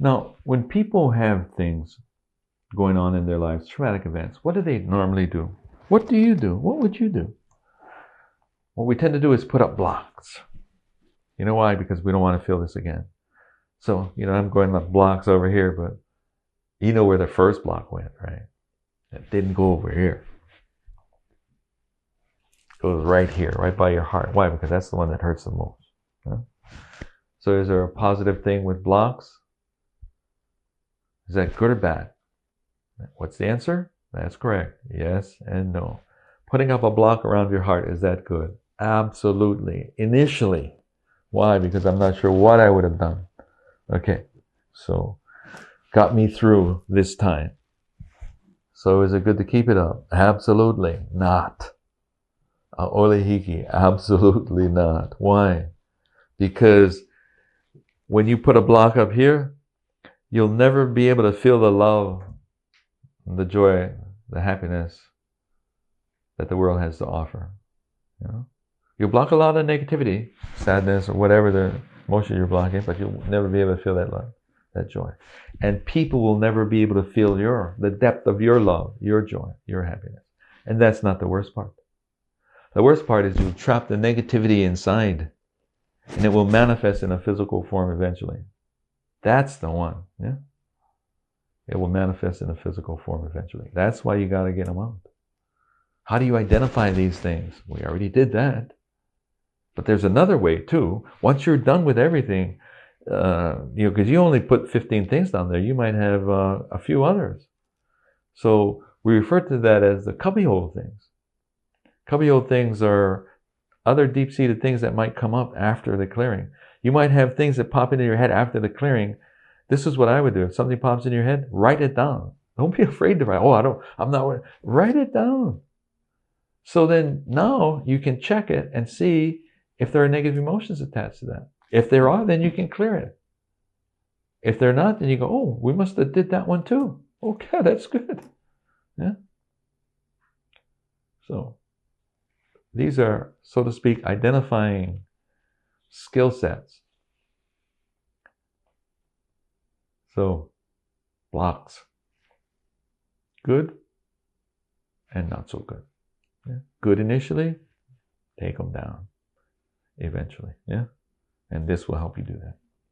Now, when people have things going on in their lives, traumatic events, what do they normally do? What do you do? What would you do? What we tend to do is put up blocks. You know why? Because we don't want to feel this again. So, I'm going up blocks over here, but you know where the first block went, right? It didn't go over here. It goes right here, right by your heart. Why? Because that's the one that hurts the most. Huh? So is there a positive thing with blocks? Is that good or bad? What's the answer? That's correct. Yes and no. Putting up a block around your heart, is that good? Absolutely. Initially. Why? Because I'm not sure what I would have done. Okay. So, got me through this time. So is it good to keep it up? Absolutely not. Olehiki, absolutely not. Why? Because when you put a block up here, you'll never be able to feel the love, the joy, the happiness that the world has to offer. You'll block a lot of negativity, sadness, or whatever the emotion you're blocking, but you'll never be able to feel that love, that joy. And people will never be able to feel the depth of your love, your joy, your happiness. And that's not the worst part. The worst part is you trap the negativity inside, and it will manifest in a physical form eventually. That's the one. Yeah. It will manifest in a physical form eventually. That's why you got to get them out. How do you identify these things? We already did that. But there's another way too. Once you're done with everything, because you only put 15 things down there, you might have a few others. So we refer to that as the cubbyhole things. Cubbyhole things are other deep-seated things that might come up after the clearing. You might have things that pop into your head after the clearing. This is what I would do. If something pops in your head, write it down. Don't be afraid to write. I'm not. Write it down. So then now you can check it and see if there are negative emotions attached to that. If there are, then you can clear it. If they're not, then you go, oh, we must have did that one too. Okay, that's good. Yeah. So these are, so to speak, identifying skill sets. So blocks, good and not so good. Yeah. Good initially, take them down eventually. Yeah. And this will help you do that.